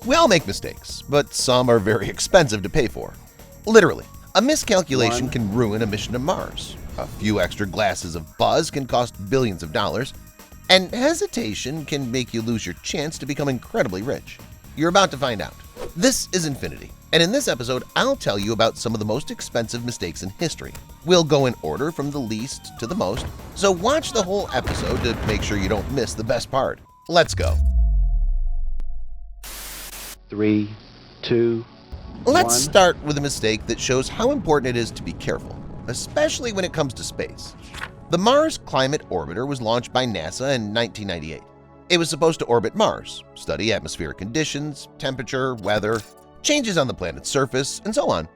We all make mistakes, but some are very expensive to pay for. Literally, a miscalculation can ruin a mission to Mars. A few extra glasses of buzz can cost billions of dollars, and hesitation can make you lose your chance to become incredibly rich. You're about to find out. This is Infinity, and in this episode, I'll tell you about some of the most expensive mistakes in history. We'll go in order from the least to the most, so watch the whole episode to make sure you don't miss the best part. Let's go. 3, 2, Let's 1. start with a mistake that shows how important it is to be careful, especially when it comes to space. The Mars Climate Orbiter was launched by NASA in 1998. It was supposed to orbit Mars, study atmospheric conditions, temperature, weather, changes on the planet's surface, and so on.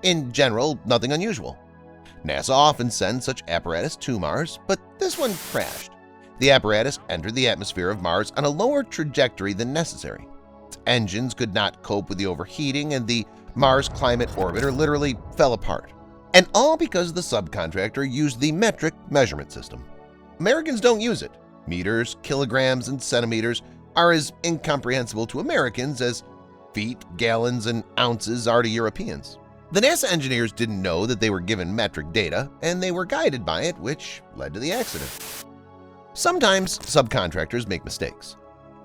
In general, nothing unusual. NASA often sends such apparatus to Mars, but this one crashed. The apparatus entered the atmosphere of Mars on a lower trajectory than necessary. Its engines could not cope with the overheating, and the Mars Climate Orbiter literally fell apart. And all because the subcontractor used the metric measurement system. Americans don't use it. Meters, kilograms, and centimeters are as incomprehensible to Americans as feet, gallons, and ounces are to Europeans. The NASA engineers didn't know that they were given metric data, and they were guided by it, which led to the accident. Sometimes subcontractors make mistakes,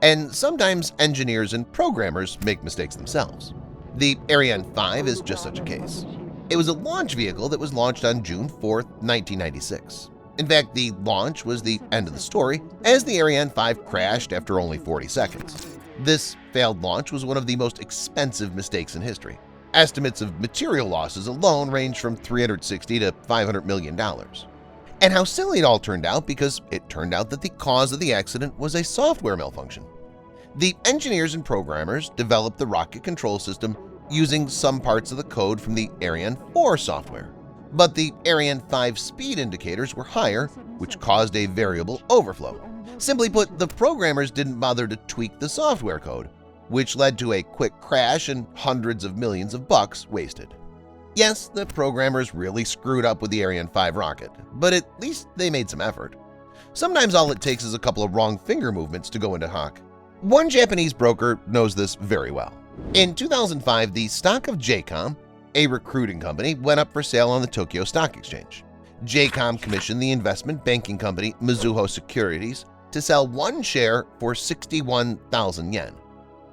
and sometimes engineers and programmers make mistakes themselves. The Ariane 5 is just such a case. It was a launch vehicle that was launched on June 4, 1996. In fact, the launch was the end of the story, as the Ariane 5 crashed after only 40 seconds. This failed launch was one of the most expensive mistakes in history. Estimates of material losses alone range from $360 to $500 million. And how silly it all turned out, because it turned out that the cause of the accident was a software malfunction. The engineers and programmers developed the rocket control system using some parts of the code from the Ariane 4 software. But the Ariane 5 speed indicators were higher, which caused a variable overflow. Simply put, the programmers didn't bother to tweak the software code, which led to a quick crash and hundreds of millions of bucks wasted. Yes, the programmers really screwed up with the Ariane 5 rocket, but at least they made some effort. Sometimes all it takes is a couple of wrong finger movements to go into hock. One Japanese broker knows this very well. In 2005, the stock of JCOM, a recruiting company, went up for sale on the Tokyo Stock Exchange. JCOM commissioned the investment banking company Mizuho Securities to sell one share for 61,000 yen.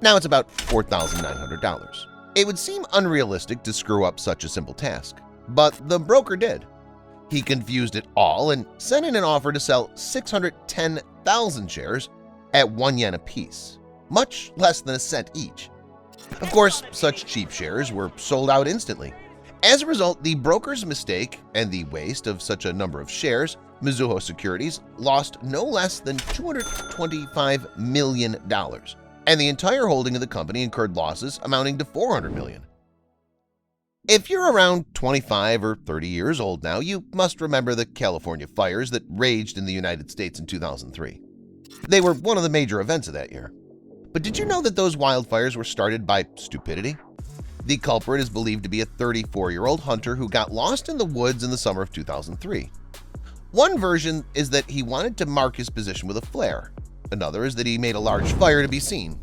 Now it's about $4,900. It would seem unrealistic to screw up such a simple task, but the broker did. He confused it all and sent in an offer to sell 610,000 shares at 1 yen apiece, much less than a cent each. Of course, such cheap shares were sold out instantly. As a result, the broker's mistake and the waste of such a number of shares, Mizuho Securities lost no less than $225 million, and the entire holding of the company incurred losses amounting to $400 million. If you're around 25 or 30 years old now, you must remember the California fires that raged in the United States in 2003. They were one of the major events of that year. But did you know that those wildfires were started by stupidity? The culprit is believed to be a 34-year-old hunter who got lost in the woods in the summer of 2003. One version is that he wanted to mark his position with a flare. Another is that he made a large fire to be seen.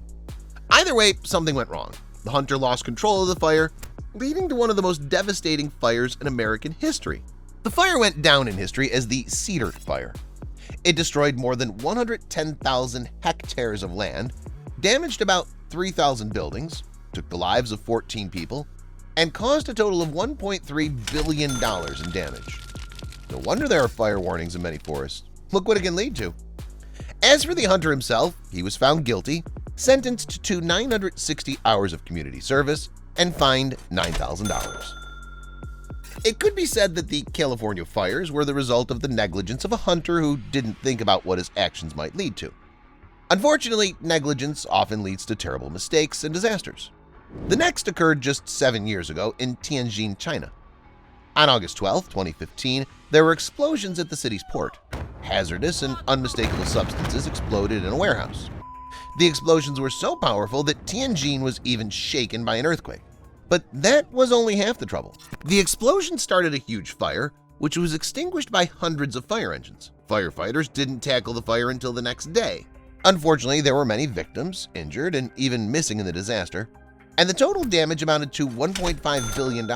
Either way, something went wrong. The hunter lost control of the fire, leading to one of the most devastating fires in American history. The fire went down in history as the Cedar Fire. It destroyed more than 110,000 hectares of land, damaged about 3,000 buildings, took the lives of 14 people, and caused a total of $1.3 billion in damage. No wonder there are fire warnings in many forests. Look what it can lead to. As for the hunter himself, he was found guilty, sentenced to 960 hours of community service, and fined $9,000. It could be said that the California fires were the result of the negligence of a hunter who didn't think about what his actions might lead to. Unfortunately, negligence often leads to terrible mistakes and disasters. The next occurred just 7 years ago in Tianjin, China. On August 12, 2015, there were explosions at the city's port. Hazardous and unmistakable substances exploded in a warehouse. The explosions were so powerful that Tianjin was even shaken by an earthquake. But that was only half the trouble. The explosion started a huge fire, which was extinguished by hundreds of fire engines. Firefighters didn't tackle the fire until the next day. Unfortunately, there were many victims, injured, and even missing in the disaster, and the total damage amounted to $1.5 billion.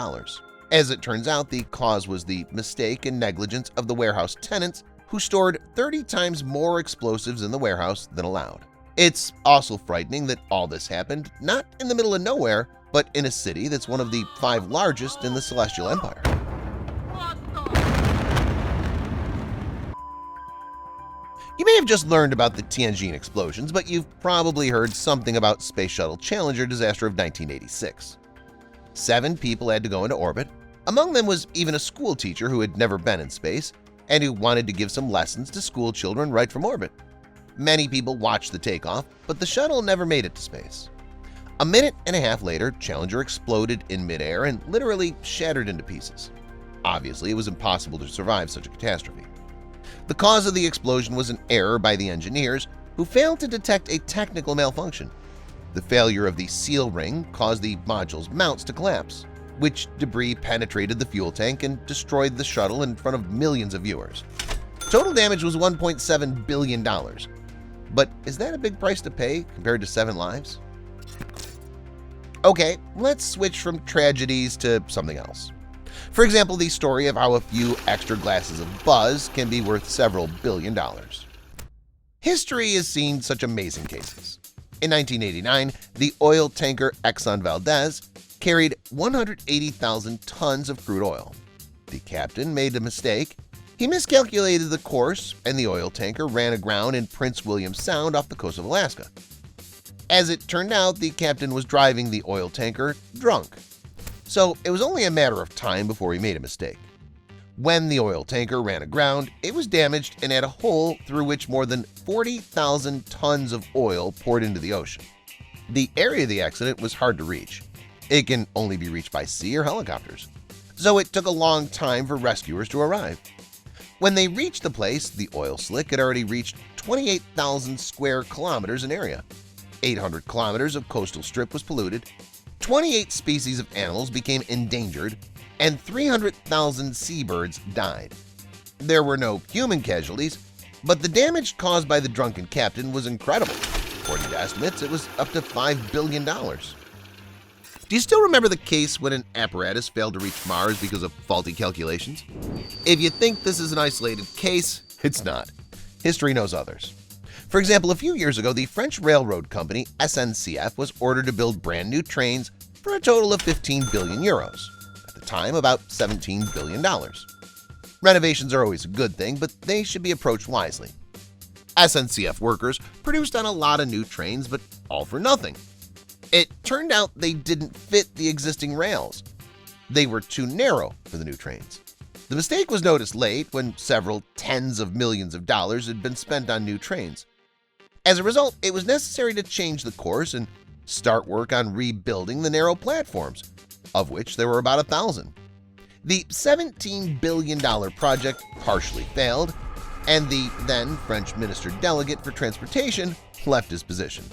As it turns out, the cause was the mistake and negligence of the warehouse tenants who stored 30 times more explosives in the warehouse than allowed. It's also frightening that all this happened not in the middle of nowhere, but in a city that's one of the 5 largest in the Celestial Empire. You may have just learned about the Tianjin explosions, but you've probably heard something about Space Shuttle Challenger disaster of 1986. 7 people had to go into orbit. Among them was even a school teacher who had never been in space and who wanted to give some lessons to school children right from orbit. Many people watched the takeoff, but the shuttle never made it to space. A minute and a half later, Challenger exploded in midair and literally shattered into pieces. Obviously, it was impossible to survive such a catastrophe. The cause of the explosion was an error by the engineers who failed to detect a technical malfunction. The failure of the seal ring caused the module's mounts to collapse, which debris penetrated the fuel tank and destroyed the shuttle in front of millions of viewers. Total damage was $1.7 billion. But is that a big price to pay compared to 7 lives? Okay, let's switch from tragedies to something else. For example, the story of how a few extra glasses of buzz can be worth several $billion. History has seen such amazing cases. In 1989, the oil tanker Exxon Valdez carried 180,000 tons of crude oil. The captain made a mistake. He miscalculated the course, and the oil tanker ran aground in Prince William Sound off the coast of Alaska. As it turned out, the captain was driving the oil tanker drunk. So it was only a matter of time before he made a mistake. When the oil tanker ran aground, it was damaged and had a hole through which more than 40,000 tons of oil poured into the ocean. The area of the accident was hard to reach. It can only be reached by sea or helicopters. So it took a long time for rescuers to arrive. When they reached the place, the oil slick had already reached 28,000 square kilometers in area. 800 kilometers of coastal strip was polluted, 28 species of animals became endangered, and 300,000 seabirds died. There were no human casualties, but the damage caused by the drunken captain was incredible. According to estimates, it was up to $5 billion. Do you still remember the case when an apparatus failed to reach Mars because of faulty calculations? If you think this is an isolated case, it's not. History knows others. For example, a few years ago, the French railroad company SNCF was ordered to build brand new trains for a total of 15 billion euros. At the time, about $17 billion. Renovations are always a good thing, but they should be approached wisely. SNCF workers produced on a lot of new trains, but all for nothing. It turned out they didn't fit the existing rails. They were too narrow for the new trains. The mistake was noticed late when several tens of millions of dollars had been spent on new trains. As a result, it was necessary to change the course and start work on rebuilding the narrow platforms, of which there were about 1,000. The $17 billion project partially failed, and the then French Minister Delegate for Transportation left his position.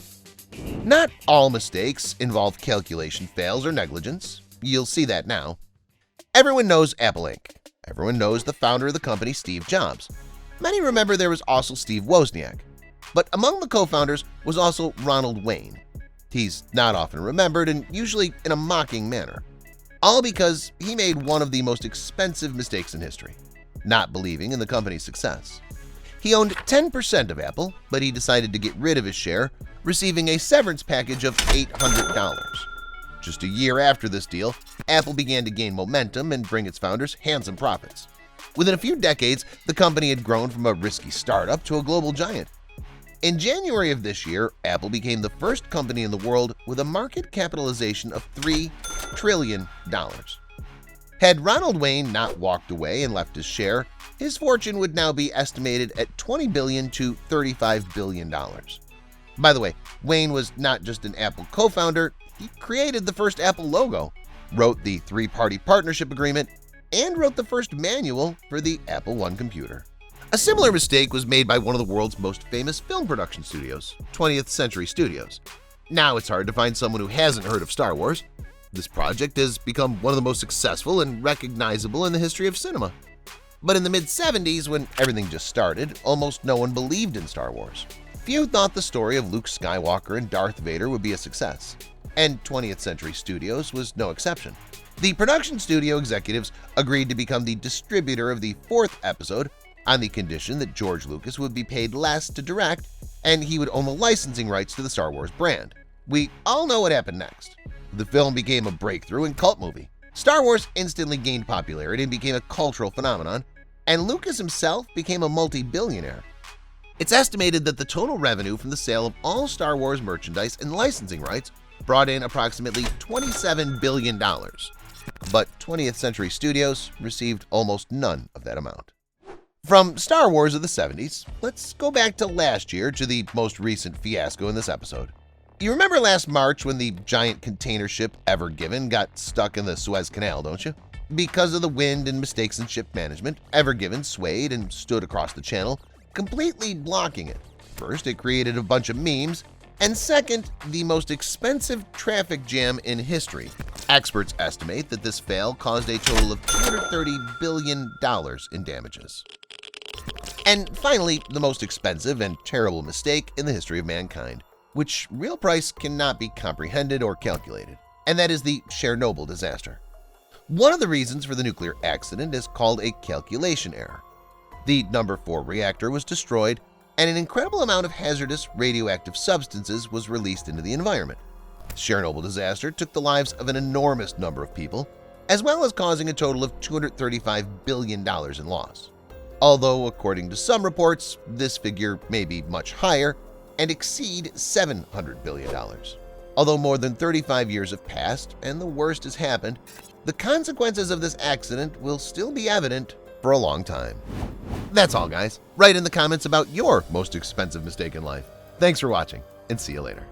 Not all mistakes involve calculation fails or negligence. You'll see that now. Everyone knows Apple Inc. Everyone knows the founder of the company, Steve Jobs. Many remember there was also Steve Wozniak. But among the co-founders was also Ronald Wayne. He's not often remembered and usually in a mocking manner. All because he made one of the most expensive mistakes in history, not believing in the company's success. He owned 10% of Apple, but he decided to get rid of his share, receiving a severance package of $800. Just a year after this deal, Apple began to gain momentum and bring its founders handsome profits. Within a few decades, the company had grown from a risky startup to a global giant. In January of this year, Apple became the first company in the world with a market capitalization of $3 trillion. Had Ronald Wayne not walked away and left his share, his fortune would now be estimated at $20 billion to $35 billion. By the way, Wayne was not just an Apple co-founder, he created the first Apple logo, wrote the 3-party partnership agreement, and wrote the first manual for the Apple I computer. A similar mistake was made by one of the world's most famous film production studios, 20th Century Studios. Now it's hard to find someone who hasn't heard of Star Wars. This project has become one of the most successful and recognizable in the history of cinema. But in the mid-70s, when everything just started, almost no one believed in Star Wars. few thought the story of Luke Skywalker and Darth Vader would be a success, and 20th Century Studios was no exception. The production studio executives agreed to become the distributor of the 4th episode on the condition that George Lucas would be paid less to direct and he would own the licensing rights to the Star Wars brand. We all know what happened next. The film became a breakthrough and cult movie. Star Wars instantly gained popularity and became a cultural phenomenon, and Lucas himself became a multi-billionaire. It's estimated that the total revenue from the sale of all Star Wars merchandise and licensing rights brought in approximately $27 billion. But 20th Century Studios received almost none of that amount. From Star Wars of the 70s, let's go back to last year to the most recent fiasco in this episode. You remember last March when the giant container ship Ever Given got stuck in the Suez Canal, don't you? Because of the wind and mistakes in ship management, Ever Given swayed and stood across the channel, completely blocking it. First, it created a bunch of memes, and second, the most expensive traffic jam in history. Experts estimate that this fail caused a total of $230 billion in damages. And finally, the most expensive and terrible mistake in the history of mankind, which real price cannot be comprehended or calculated, and that is the Chernobyl disaster. One of the reasons for the nuclear accident is called a calculation error. The number 4 reactor was destroyed, and an incredible amount of hazardous radioactive substances was released into the environment. The Chernobyl disaster took the lives of an enormous number of people, as well as causing a total of $235 billion in loss. Although, according to some reports, this figure may be much higher and exceed $700 billion. Although more than 35 years have passed and the worst has happened, the consequences of this accident will still be evident for a long time. That's all, guys. Write in the comments about your most expensive mistake in life. Thanks for watching, and see you later.